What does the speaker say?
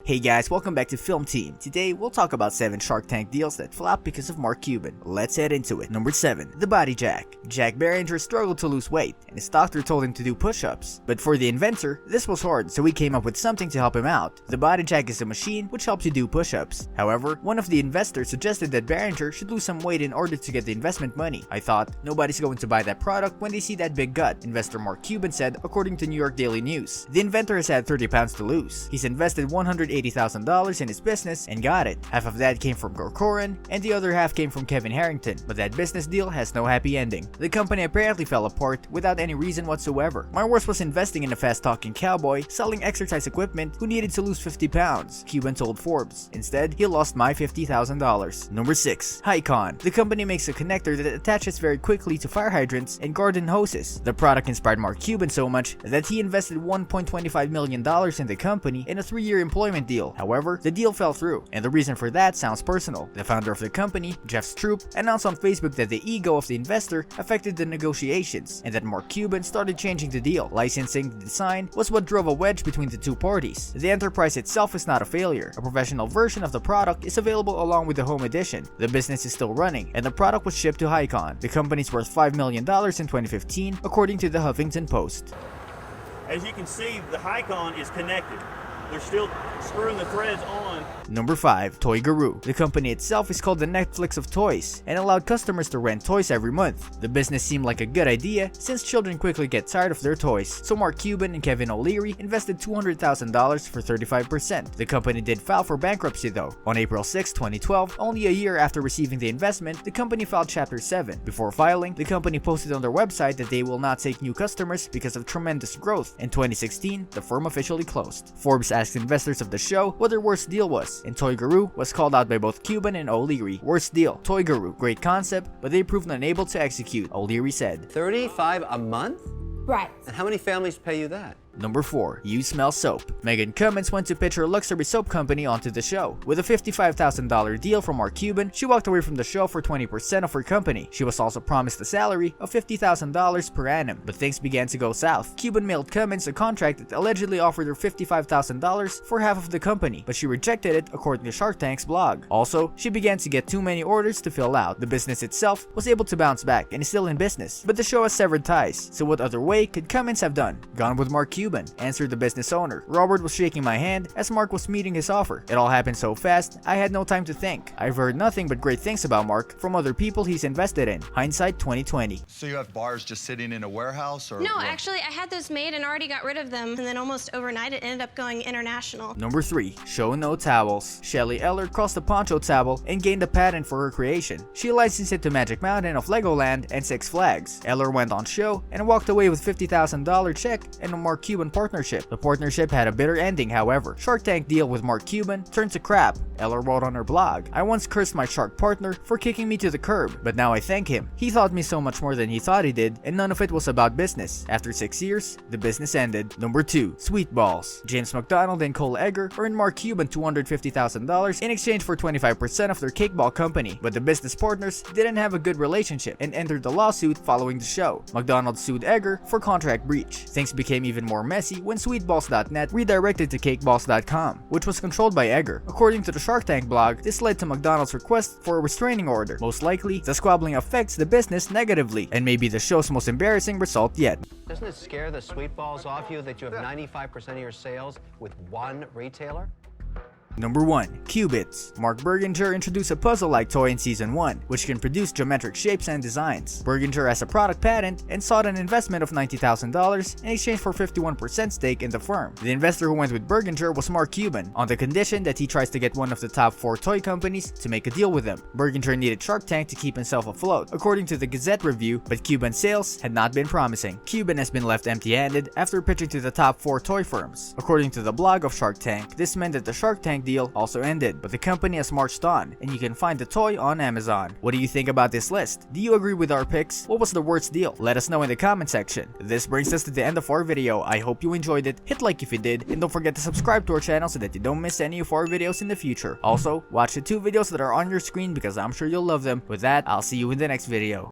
Hey guys, welcome back to Film Team. Today, we'll talk about 7 Shark Tank deals that flopped because of Mark Cuban. Let's head into it. Number 7. The Body Jack. Jack Barringer struggled to lose weight, and his doctor told him to do push-ups. But for the inventor, this was hard, so he came up with something to help him out. The Body Jack is a machine which helps you do push-ups. However, one of the investors suggested that Barringer should lose some weight in order to get the investment money. I thought, nobody's going to buy that product when they see that big gut, investor Mark Cuban said, according to New York Daily News. The inventor has had 30 pounds to lose. He's invested $180,000 in his business and got it. Half of that came from Corcoran, and the other half came from Kevin Harrington, but that business deal has no happy ending. The company apparently fell apart without any reason whatsoever. My worst was investing in a fast-talking cowboy selling exercise equipment who needed to lose 50 pounds, Cuban told Forbes. Instead, he lost my $50,000. Number 6. Hycon. The company makes a connector that attaches very quickly to fire hydrants and garden hoses. The product inspired Mark Cuban so much that he invested $1.25 million in the company in a 3-year employment deal. However, the deal fell through, and the reason for that sounds personal. The founder of the company, Jeff Stroop, announced on Facebook that the ego of the investor affected the negotiations, and that Mark Cuban started changing the deal. Licensing the design was what drove a wedge between the two parties. The enterprise itself is not a failure. A professional version of the product is available along with the home edition. The business is still running, and the product was shipped to Hycon. The company's worth $5 million in 2015, according to the Huffington Post. As you can see, the Hycon is connected. They're still screwing the threads on. Number 5. Toy Guru. The company itself is called the Netflix of toys and allowed customers to rent toys every month. The business seemed like a good idea since children quickly get tired of their toys, so Mark Cuban and Kevin O'Leary invested $200,000 for 35%. The company did file for bankruptcy though. On April 6, 2012, only a year after receiving the investment, the company filed Chapter 7. Before filing, the company posted on their website that they will not take new customers because of tremendous growth. In 2016, the firm officially closed. Forbes asked investors of the show what their worst deal was, and Toy Guru was called out by both Cuban and O'Leary. Worst deal: Toy Guru, great concept, but they proved unable to execute, O'Leary said. 35 a month? Right. And how many families pay you that? Number 4. You Smell Soap. Megan Cummins went to pitch her luxury soap company onto the show. With a $55,000 deal from Mark Cuban, she walked away from the show for 20% of her company. She was also promised a salary of $50,000 per annum, but things began to go south. Cuban mailed Cummins a contract that allegedly offered her $55,000 for half of the company, but she rejected it according to Shark Tank's blog. Also, she began to get too many orders to fill out. The business itself was able to bounce back and is still in business, but the show has severed ties. So what other way could Cummins have done? Gone with Mark Cuban, answered the business owner. Robert was shaking my hand as Mark was meeting his offer. It all happened so fast, I had no time to think. I've heard nothing but great things about Mark from other people he's invested in. Hindsight 2020. So you have bars just sitting in a warehouse, or No, what? actually, I had those made and already got rid of them, and then almost overnight it ended up going international. Number 3. Show No Towels. Shelley Eller crossed the poncho towel and gained a patent for her creation. She licensed it to Magic Mountain of Legoland and Six Flags. Eller went on show and walked away with $50,000 check and a Mark Cuban partnership. The partnership had a bitter ending, however. Shark Tank deal with Mark Cuban turned to crap. Eller wrote on her blog, "I once cursed my shark partner for kicking me to the curb, but now I thank him. He taught me so much more than he thought he did, and none of it was about business." After 6 years, the business ended. Number 2. Sweet Balls. James McDonald and Cole Egger earned Mark Cuban $250,000 in exchange for 25% of their cake ball company, but the business partners didn't have a good relationship and entered the lawsuit following the show. McDonald sued Egger for contract breach. Things became even more messy when sweetballs.net redirected to cakeballs.com, which was controlled by Egger. According to the Shark Tank blog, this led to McDonald's request for a restraining order. Most likely, the squabbling affects the business negatively, and may be the show's most embarrassing result yet. Doesn't it scare the sweet balls off you that you have 95% of your sales with one retailer? Number 1. Qubits. Mark Berginger introduced a puzzle-like toy in Season 1, which can produce geometric shapes and designs. Berginger has a product patent and sought an investment of $90,000 in exchange for 51% stake in the firm. The investor who went with Berginger was Mark Cuban, on the condition that he tries to get one of the top 4 toy companies to make a deal with him. Berginger needed Shark Tank to keep himself afloat, according to the Gazette review, but Cuban's sales had not been promising. Cuban has been left empty-handed after pitching to the top 4 toy firms. According to the blog of Shark Tank, this meant that the Shark Tank deal also ended, but the company has marched on, and you can find the toy on Amazon. What do you think about this list? Do you agree with our picks? What was the worst deal? Let us know in the comment section. This brings us to the end of our video. I hope you enjoyed it. Hit like if you did, and don't forget to subscribe to our channel so that you don't miss any of our videos in the future. Also, watch the 2 videos that are on your screen because I'm sure you'll love them. With that, I'll see you in the next video.